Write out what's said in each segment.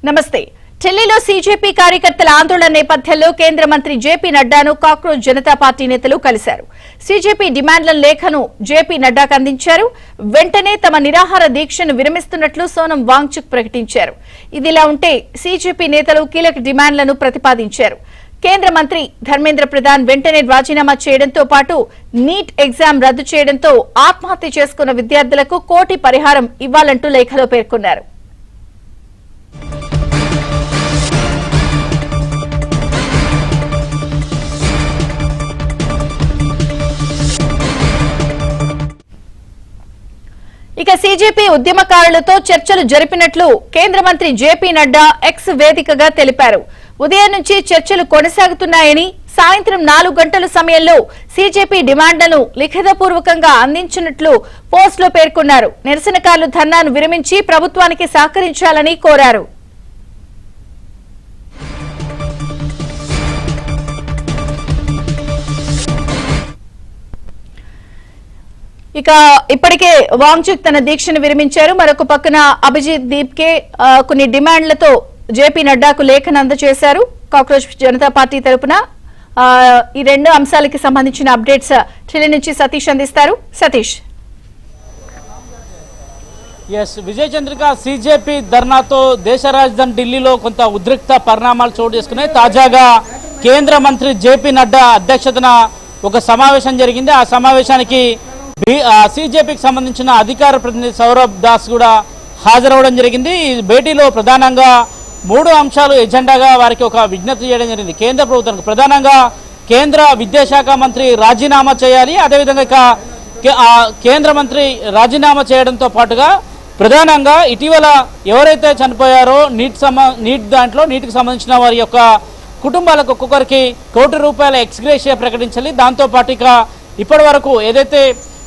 నమస్తే. ఢిల్లీలో సీజేపీ కార్యకర్తల ఆందోళన నేపథ్యంలో కేంద్ర మంత్రి జేపీ నడ్డాను కాక్రోచ్ జనతా పార్టీ నేతలు కలిశారు. సీజేపీ డిమాండ్ల లేఖను జేపీ నడ్డాకు అందించారు. వెంటనే తమ నిరాహార దీక్షను విరమిస్తున్నట్లు సోనం వాంగ్చుక్ ప్రకటించారు. ఇదిలా ఉంటే సీజేపీ నేతలు కీలక డిమాండ్లను ప్రతిపాదించారు. కేంద్ర మంత్రి ధర్మేంద్ర ప్రధాన్ వెంటనే రాజీనామా చేయడంతో పాటు నీట్ ఎగ్జామ్ రద్దు చేయడంతో ఆత్మహత్య చేసుకున్న విద్యార్థులకు కోటి పరిహారం ఇవ్వాలంటూ లేఖలో పేర్కొన్నారు. ఇక సీజేపీ ఉద్యమకారులతో చర్చలు జరిపినట్లు కేంద్ర మంత్రి జేపీ నడ్డా ఎక్స్ వేదికగా తెలిపారు. ఉదయం నుంచి చర్చలు కొనసాగుతున్నాయని, సాయంత్రం 4 గంటల సమయంలో సీజేపీ డిమాండ్లను లిఖితపూర్వకంగా అందించినట్లు పోస్టులో పేర్కొన్నారు. నిరసనకారులు ధర్నాను విరమించి ప్రభుత్వానికి సహకరించాలని కోరారు. ఇక ఇప్పటికే వాంగ్చుక్ తన దీక్షను విరమించారు. మరొక పక్కన అభిజిత్ దీప్కే కొన్ని డిమాండ్లతో జేపీ నడ్డాకు లేఖను అందజేశారు. కాక్రోచ్ జనతా పార్టీ తరపున ఈ 2 అంశాలకి సంబంధించిన అప్డేట్స్ ఢిల్లీ నుంచి సతీష్ అందిస్తారు. సతీష్. విజయ్ చంద్రిక, సీజేపీ ధర్నాతో దేశ రాజధాని ఢిల్లీలో కొంత ఉద్రిక్త పరిణామాలు చోటు చేసుకున్నాయి. తాజాగా కేంద్ర మంత్రి జేపీ నడ్డా అధ్యక్షతన ఒక సమావేశం జరిగింది. ఆ సమావేశానికి సీజేపీకి సంబంధించిన అధికార ప్రతినిధి సౌరభ్ దాస్ కూడా హాజరవడం జరిగింది. ఈ భేటీలో ప్రధానంగా 3 అంశాలు ఎజెండాగా వారికి ఒక విజ్ఞప్తి చేయడం జరిగింది. కేంద్ర ప్రభుత్వానికి ప్రధానంగా కేంద్ర విద్యాశాఖ మంత్రి రాజీనామా చేయాలి. అదేవిధంగా ఇక కేంద్ర మంత్రి రాజీనామా చేయడంతో పాటుగా ప్రధానంగా ఇటీవల ఎవరైతే చనిపోయారో నీటికి సంబంధించిన వారి యొక్క కుటుంబాలకు ఒక్కొక్కరికి ₹1 కోటి ఎక్స్గ్రేషియా ప్రకటించాలి. దాంతోపాటు ఇక ఇప్పటి వరకు ఏదైతే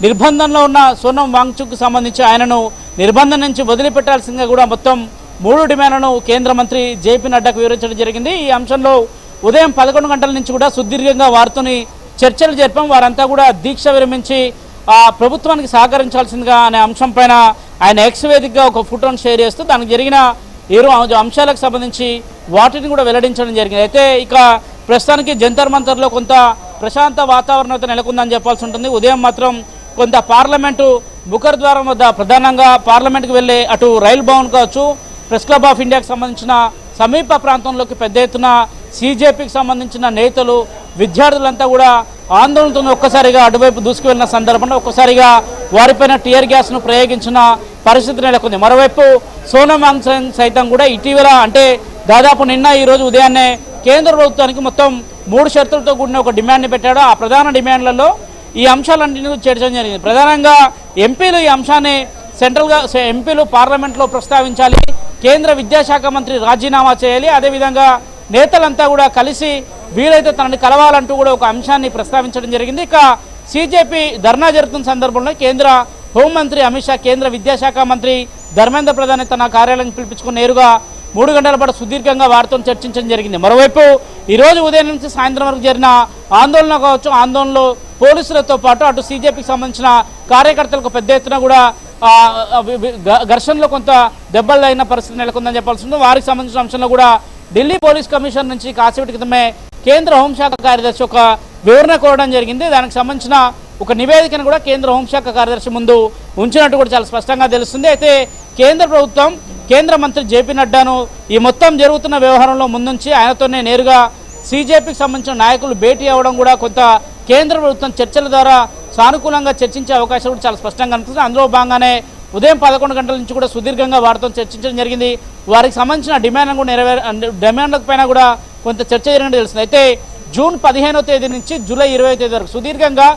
నిర్బంధంలో ఉన్న సోనం వాంగ్చుక్ సంబంధించి ఆయనను నిర్బంధం నుంచి వదిలిపెట్టాల్సిందిగా కూడా మొత్తం 3 డిమాండ్లను కేంద్ర మంత్రి జేపీ నడ్డాకు వివరించడం జరిగింది. ఈ అంశంలో ఉదయం 11 గంటల నుంచి కూడా సుదీర్ఘంగా వారితోని చర్చలు జరిపాం. వారంతా కూడా దీక్ష విరమించి ప్రభుత్వానికి సహకరించాల్సిందిగా అనే అంశం పైన ఆయన ఎక్స్ వేదికగా ఒక ఫోటోను షేర్ చేస్తూ దానికి జరిగిన 7 అంశాలకు సంబంధించి వాటిని కూడా వెల్లడించడం జరిగింది. అయితే ఇక ప్రస్తుతానికి జంతర్ మంతర్లో కొంత ప్రశాంత వాతావరణం అయితే నెలకొందని చెప్పాల్సి ఉంటుంది. ఉదయం మాత్రం కొంత పార్లమెంటు ముఖద్వారం వద్ద ప్రధానంగా పార్లమెంట్కి వెళ్ళే అటు రైల్ భవన్ కావచ్చు, ప్రెస్ క్లబ్ ఆఫ్ ఇండియాకి సంబంధించిన సమీప ప్రాంతంలోకి పెద్ద ఎత్తున సీజేపీకి సంబంధించిన నేతలు విద్యార్థులంతా కూడా ఆందోళనతో ఒక్కసారిగా అటువైపు దూసుకువెళ్లిన సందర్భంలో ఒక్కసారిగా వారిపైన టియర్ గ్యాస్ను ప్రయోగించిన పరిస్థితి నెలకొంది. మరోవైపు సోనం వాంగ్చుక్ సైతం కూడా ఇటీవల అంటే దాదాపు నిన్న ఈరోజు ఉదయాన్నే కేంద్ర ప్రభుత్వానికి మొత్తం 3 షరతులతో కూడిన ఒక డిమాండ్ని పెట్టాడు. ఆ ప్రధాన డిమాండ్లలో ఈ అంశాలన్నింటినీ చేర్చడం జరిగింది. ప్రధానంగా ఎంపీలు ఈ అంశాన్ని ఎంపీలు పార్లమెంట్లో ప్రస్తావించాలి, కేంద్ర విద్యాశాఖ మంత్రి రాజీనామా చేయాలి, అదేవిధంగా నేతలంతా కూడా కలిసి వీలైతే తనని కలవాలంటూ కూడా ఒక అంశాన్ని ప్రస్తావించడం జరిగింది. ఇక సీజేపీ ధర్నా జరుగుతున్న సందర్భంలో కేంద్ర హోంమంత్రి అమిత్ షా, కేంద్ర విద్యాశాఖ మంత్రి ధర్మేంద్ర ప్రధాన్ తన కార్యాలయం పిలిపించుకుని నేరుగా 3 గంటల పాటు సుదీర్ఘంగా వారితో చర్చించడం జరిగింది. మరోవైపు ఈరోజు ఉదయం నుంచి సాయంత్రం వరకు జరిగిన ఆందోళన కావచ్చు, ఆందోళనలో పోలీసులతో పాటు అటు సీజేపీకి సంబంధించిన కార్యకర్తలకు పెద్ద ఎత్తున కూడా ఘర్షణలో కొంత దెబ్బలు అయిన పరిస్థితి నెలకొందని చెప్పాల్సి ఉంది. వారికి సంబంధించిన అంశంలో కూడా ఢిల్లీ పోలీస్ కమిషన్ నుంచి కాసేపటి క్రితమే కేంద్ర హోంశాఖ కార్యదర్శి ఒక వివరణ కోరడం జరిగింది. దానికి సంబంధించిన ఒక నివేదికను కూడా కేంద్ర హోంశాఖ కార్యదర్శి ముందు ఉంచినట్టు కూడా చాలా స్పష్టంగా తెలుస్తుంది. అయితే కేంద్ర ప్రభుత్వం కేంద్ర మంత్రి జేపీ నడ్డాను ఈ మొత్తం జరుగుతున్న వ్యవహారంలో ముందుంచి ఆయనతోనే నేరుగా సీజేపీకి సంబంధించిన నాయకులు భేటీ అవ్వడం కూడా కొంత కేంద్ర ప్రభుత్వం చర్చల ద్వారా సానుకూలంగా చర్చించే అవకాశం కూడా చాలా స్పష్టంగా కనిపిస్తుంది. అందులో భాగంగానే ఉదయం 11 గంటల నుంచి కూడా సుదీర్ఘంగా వారితో చర్చించడం జరిగింది. వారికి సంబంధించిన డిమాండ్ల పైన కూడా కొంత చర్చ జరిగినట్టు తెలుస్తుంది. అయితే జూన్ 15వ తేదీ నుంచి జూలై 20వ తేదీ వరకు సుదీర్ఘంగా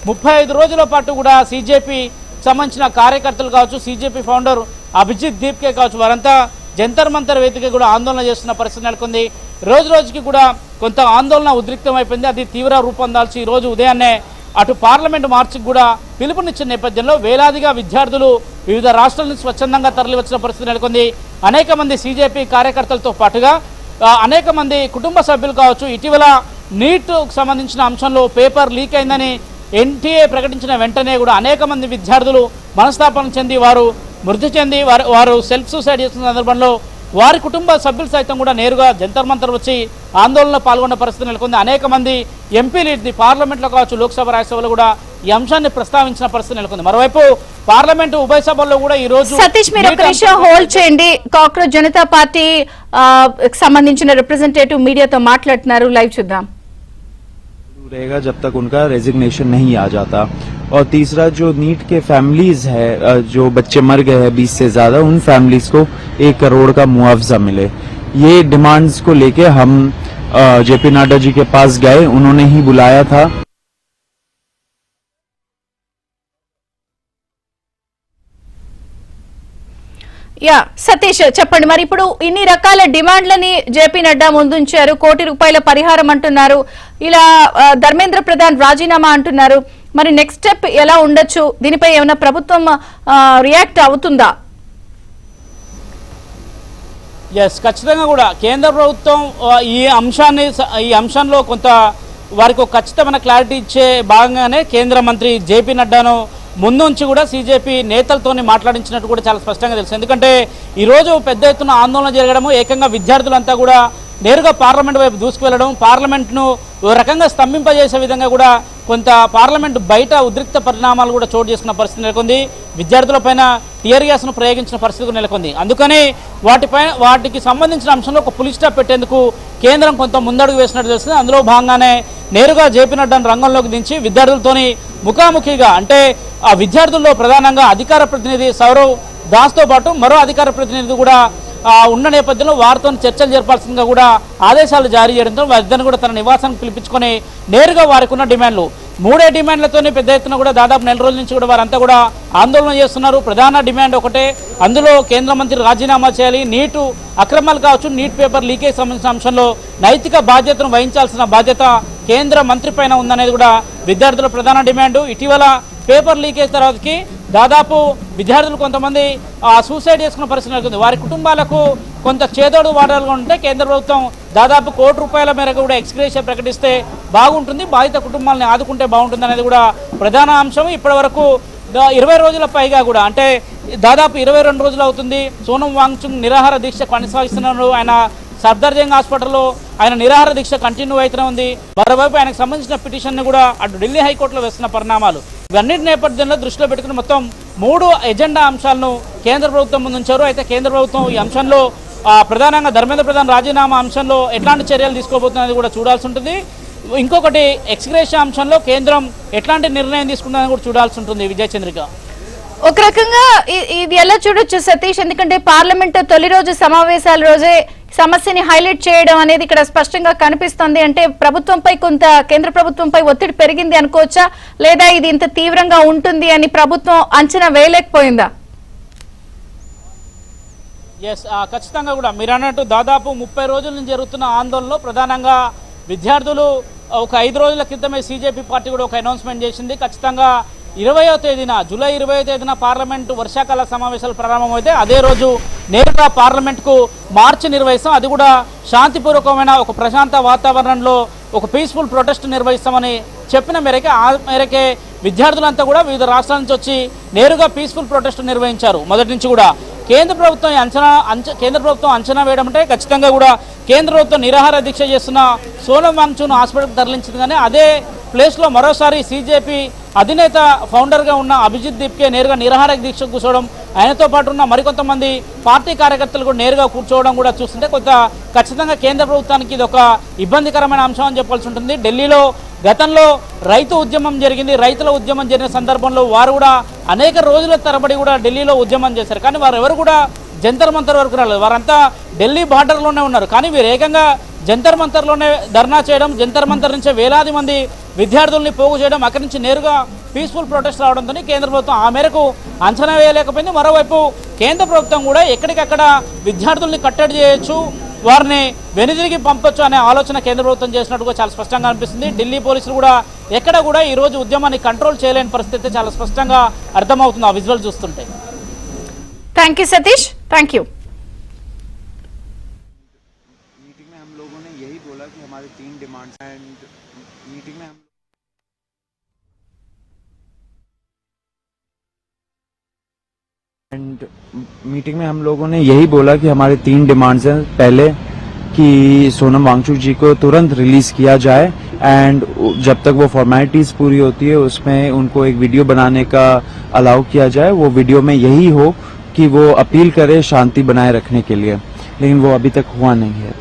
35 రోజుల పాటు కూడా సీజేపీ సంబంధించిన కార్యకర్తలు కావచ్చు, సీజేపీ ఫౌండర్ అభిజిత్ దీప్కే కావచ్చు, వారంతా జంతర్ మంతర్ వేదిక కూడా ఆందోళన చేస్తున్న పరిస్థితి నెలకొంది. రోజు రోజుకి కూడా కొంత ఆందోళన ఉద్రిక్తం అయిపోయింది. అది తీవ్ర రూపం దాల్చి ఈరోజు ఉదయాన్నే అటు పార్లమెంటు మార్చికి కూడా పిలుపునిచ్చిన నేపథ్యంలో వేలాదిగా విద్యార్థులు వివిధ రాష్ట్రాల నుంచి స్వచ్ఛందంగా తరలివచ్చిన పరిస్థితి నెలకొంది. అనేక మంది సీజేపీ కార్యకర్తలతో పాటుగా అనేక మంది కుటుంబ సభ్యులు కావచ్చు, ఇటీవల నీట్ సంబంధించిన అంశంలో పేపర్ లీక్ అయిందని ఎన్టీఏ ప్రకటించిన వెంటనే కూడా అనేక మంది విద్యార్థులు మనస్తాపన చెంది వారు మృతి చెంది వారు సెల్ఫ్ సూసైడ్ చేస్తున్న సందర్భంలో వారి కుటుంబ సభ్యులు సైతం కూడా నేరుగా జంతర్ మంతర్ వచ్చి ఆందోళనలో పాల్గొన్న పరిస్థితి నెలకొంది. అనేక మంది ఎంపీలు పార్లమెంట్లో కావచ్చు, లోక్సభ, రాజ్యసభలో కూడా ఈ అంశాన్ని ప్రస్తావించిన పరిస్థితి నెలకొంది. మరోవైపు పార్లమెంటు ఉభయ సభల్లో కూడా ఈ రోజు సతీష్ మీరు ఒక నిమిషం హోల్డ్ చేయండి. కాక్రోచ్ జనతా పార్టీ సంబంధించిన రిప్రజెంటేటివ్ మీడియాతో మాట్లాడుతున్నారు, లైవ్ చూద్దాం. रहेगा जब तक उनका रेजिग्नेशन नहीं आ जाता। और तीसरा जो नीट के फैमिलीज है, जो बच्चे मर गए हैं 20 से ज्यादा, उन फैमिलीज को 1 करोड़ का मुआवजा मिले। ये डिमांड्स को लेके हम जेपी नड्डा जी के पास गए, उन्होंने ही बुलाया था। యా సతీష్ చెప్పండి, మరి ఇప్పుడు ఇన్ని రకాల డిమాండ్లని జేపీ నడ్డా ముందుంచారు. ₹1 కోటి పరిహారం అంటున్నారు, ఇలా ధర్మేంద్ర ప్రధాన్ రాజీనామా అంటున్నారు. మరి నెక్స్ట్ స్టెప్ ఎలా ఉండొచ్చు? దీనిపై ఏమైనా ప్రభుత్వం రియాక్ట్ అవుతుందా? ఎస్, ఖచ్చితంగా కూడా కేంద్ర ప్రభుత్వం ఈ అంశంలో కొంత వారికి ఒక ఖచ్చితమైన క్లారిటీ ఇచ్చే భాగంగానే కేంద్ర మంత్రి జేపీ నడ్డాను ముందుంచి కూడా సీజేపీ నేతలతోని మాట్లాడించినట్టు కూడా చాలా స్పష్టంగా తెలుసు. ఎందుకంటే ఈరోజు పెద్ద ఎత్తున ఆందోళన జరగడము, ఏకంగా విద్యార్థులంతా కూడా నేరుగా పార్లమెంట్ వైపు దూసుకువెళ్లడం, పార్లమెంట్ను ఓ రకంగా స్తంభింపజేసే విధంగా కూడా కొంత పార్లమెంట్ బయట ఉద్రిక్త పరిణామాలు కూడా చోటు చేసుకున్న పరిస్థితి నెలకొంది. విద్యార్థులపైన టియర్ గ్యాస్ను ప్రయోగించిన పరిస్థితి నెలకొంది. అందుకని వాటికి సంబంధించిన అంశంలో ఒక పులి స్టాప్ పెట్టేందుకు కేంద్రం కొంత ముందడుగు వేసినట్టు తెలుస్తుంది. అందులో భాగంగానే నేరుగా జేపీ నడ్డాను రంగంలోకి దించి విద్యార్థులతోని ముఖాముఖిగా, అంటే ఆ విద్యార్థుల్లో ప్రధానంగా అధికార ప్రతినిధి సౌరవ్ దాస్తో పాటు మరో అధికార ప్రతినిధి కూడా ఉన్న నేపథ్యంలో వారితో చర్చలు జరపాల్సిందిగా కూడా ఆదేశాలు జారీ చేయడంతో వారిద్దరిని కూడా తన నివాసానికి పిలిపించుకొని నేరుగా వారికి ఉన్న డిమాండ్లు 3 డిమాండ్లతోనే పెద్ద ఎత్తున కూడా దాదాపు 4 రోజుల నుంచి కూడా వారంతా కూడా ఆందోళన చేస్తున్నారు. ప్రధాన డిమాండ్ ఒకటే, అందులో కేంద్ర మంత్రి రాజీనామా చేయాలి, నీటు అక్రమాలు కావచ్చు, నీట్ పేపర్ లీకేజ్ సంబంధించిన అంశంలో నైతిక బాధ్యతను వహించాల్సిన బాధ్యత కేంద్ర మంత్రి పైన ఉందనేది కూడా విద్యార్థుల ప్రధాన డిమాండ్. ఇటీవల పేపర్ లీకేజ్ తర్వాతకి దాదాపు విద్యార్థులు కొంతమంది సూసైడ్ చేసుకున్న పరిస్థితి నెలకొంది. వారి కుటుంబాలకు కొంత చేదోడు వాడాలుగా ఉంటే కేంద్ర ప్రభుత్వం దాదాపు ₹1 మేరకు కూడా ఎక్స్గ్రేషియా ప్రకటిస్తే బాగుంటుంది, బాధిత కుటుంబాలను ఆదుకుంటే బాగుంటుంది అనేది కూడా ప్రధాన అంశం. ఇప్పటి వరకు 20 రోజుల పైగా కూడా, అంటే దాదాపు 22 రోజులు అవుతుంది సోనం వాంగ్చుక్ నిరాహార దీక్ష కొనసాగిస్తున్నారు. ఆయన సఫ్దర్జంగ్ హాస్పిటల్లో ఆయన నిరాహార దీక్ష కంటిన్యూ అవుతూనే ఉంది. మరోవైపు ఆయనకు సంబంధించిన పిటిషన్ని కూడా అటు ఢిల్లీ హైకోర్టులో వేస్తున్న పరిణామాలు, ఇవన్నిటి నేపథ్యంలో దృష్టిలో పెట్టుకుని మొత్తం 3 ఎజెండా అంశాలను కేంద్ర ప్రభుత్వం ముందుంచారు. అయితే కేంద్ర ప్రభుత్వం ఈ అంశంలో ప్రధానంగా ధర్మేంద్ర ప్రధాన్ రాజీనామా అంశంలో ఎట్లాంటి చర్యలు తీసుకోబోతున్నది కూడా చూడాల్సి ఉంటుంది. ఇంకొకటి ఎక్స్గ్రేషియా అంశంలో కేంద్రం ఎట్లాంటి నిర్ణయం తీసుకుంటుందని కూడా చూడాల్సి ఉంటుంది. విజయ్ చంద్రిక, ఒక రకంగా ఇది ఎలా చూడొచ్చు సతీష్? ఎందుకంటే పార్లమెంట్ తొలి రోజు సమావేశాల రోజే సమస్యని హైలైట్ చేయడం అనేది ఇక్కడ స్పష్టంగా కనిపిస్తుంది. అంటే ప్రభుత్వంపై కొంత కేంద్ర ప్రభుత్వంపై ఒత్తిడి పెరిగింది అనుకోవచ్చా, లేదా ఇది ఇంత తీవ్రంగా ఉంటుంది అని ప్రభుత్వం అంచనా వేయలేకపోయిందా? ఎస్, ఖచ్చితంగా కూడా మీరు అన్నట్టు దాదాపు 30 రోజుల నుంచి జరుగుతున్న ఆందోళనలో ప్రధానంగా విద్యార్థులు ఒక 5 రోజుల క్రితమే సీజేపీ పార్టీ కూడా ఒక అనౌన్స్మెంట్ చేసింది. ఖచ్చితంగా 20వ తేదీన జూలై 20వ తేదీన పార్లమెంటు వర్షాకాల సమావేశాలు ప్రారంభమైతే అదే రోజు నేరుగా పార్లమెంట్కు మార్చి నిర్వహిస్తాం, అది కూడా శాంతిపూర్వకమైన ఒక ప్రశాంత వాతావరణంలో ఒక పీస్ఫుల్ ప్రొటెస్ట్ నిర్వహిస్తామని చెప్పిన మేరకే విద్యార్థులంతా కూడా వివిధ రాష్ట్రాల నుంచి వచ్చి నేరుగా పీస్ఫుల్ ప్రొటెస్ట్ నిర్వహించారు. మొదటి నుంచి కూడా కేంద్ర ప్రభుత్వం అంచనా వేయడం అంటే ఖచ్చితంగా కూడా కేంద్ర ప్రభుత్వం నిరాహార దీక్ష చేస్తున్న సోనం వాంగ్చుక్ను హాస్పిటల్కి తరలించింది. కానీ అదే ప్లేస్లో మరోసారి సీజేపీ అధినేత ఫౌండర్గా ఉన్న అభిజిత్ దీప్కే నేరుగా నిరాహార దీక్ష కూర్చోవడం, ఆయనతో పాటు ఉన్న మరికొంతమంది పార్టీ కార్యకర్తలు కూడా నేరుగా కూర్చోవడం కూడా చూస్తుంటే కొంత ఖచ్చితంగా కేంద్ర ప్రభుత్వానికి ఇది ఒక ఇబ్బందికరమైన అంశం అని చెప్పాల్సి ఉంటుంది. ఢిల్లీలో గతంలో రైతు ఉద్యమం జరిగింది. రైతుల ఉద్యమం జరిగిన సందర్భంలో వారు కూడా అనేక రోజుల తరబడి కూడా ఢిల్లీలో ఉద్యమం చేశారు. కానీ వారు ఎవరు కూడా జంతర్ మంతర్ వరకు రాలేదు. వారంతా ఢిల్లీ బార్డర్లోనే ఉన్నారు. కానీ వీరు ఏకంగా జంతర్ మంతర్లోనే ధర్నా చేయడం, జంతర్ మంతర్ నుంచి వేలాది మంది విద్యార్థుల్ని పోగు చేయడం, అక్కడి నుంచి నేరుగా పీస్ఫుల్ ప్రొటెస్ట్ రావడంతో కేంద్ర ప్రభుత్వం ఆ మేరకు అంచనా వేయలేకపోయింది. మరోవైపు కేంద్ర ప్రభుత్వం కూడా ఎక్కడికక్కడ విద్యార్థుల్ని కట్టడి చేయొచ్చు, వారిని వెనుదిరిగి పంపొచ్చు అనే ఆలోచన కేంద్ర ప్రభుత్వం చేసినట్టుగా చాలా స్పష్టంగా అనిపిస్తుంది. ఢిల్లీ పోలీసులు కూడా ఎక్కడ కూడా ఈ రోజు ఉద్యమాన్ని కంట్రోల్ చేయలేని పరిస్థితి చాలా స్పష్టంగా అర్థమవుతుంది ఆ విజువల్ చూస్తుంటే. Thank you Satish, thank you. Meeting में हम लोगों ने यही बोला कि हमारे 3 डिमांड्स एंड मीटिंग में एंड मीटिंग में हम लोगों ने यही बोला कि हमारे 3 डिमांड्स हैं। पहले कि सोनम वांगचुक जी को तुरंत रिलीज किया जाए एंड जब तक वो फॉर्मेलिटीज पूरी होती है उसमें उनको एक वीडियो बनाने का अलाउ किया जाए। वो वीडियो में यही हो कि वो अपील करे शांति बनाए रखने के लिए, लेकिन वो अभी तक हुआ नहीं है।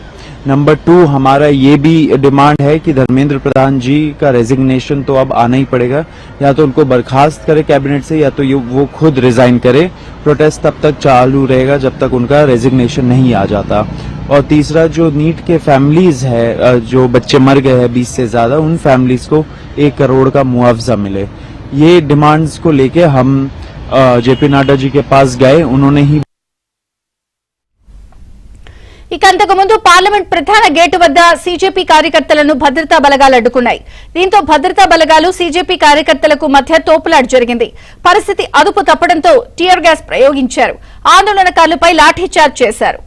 नंबर 2, हमारा ये भी डिमांड है कि धर्मेंद्र प्रधान जी का रेजिग्नेशन तो अब आना ही पड़ेगा। या तो उनको बर्खास्त करे कैबिनेट से या तो वो खुद रिजाइन करे। प्रोटेस्ट तब तक चालू रहेगा जब तक उनका रेजिग्नेशन नहीं आ जाता। और तीसरा, जो नीट के फैमिलीज है, जो बच्चे मर गए हैं 20 से ज्यादा, उन फैमिलीज को 1 करोड़ का मुआवजा मिले। ये डिमांड्स को लेके हम जेपी नड्डा जी के पास गए। उन्होंने ही ఇక అంతకు ముందు పార్లమెంట్ ప్రధాన గేటు వద్ద సీజేపీ కార్యకర్తలను భద్రతా బలగాలు అడ్డుకున్నాయి. దీంతో భద్రతా బలగాలు సీజేపీ కార్యకర్తలకు మధ్య తోపులాట జరిగింది. పరిస్థితి అదుపు తప్పడంతో టియర్ గ్యాస్ ప్రయోగించారు. ఆందోళనకారులపై లాఠీచార్జ్ చేశారు.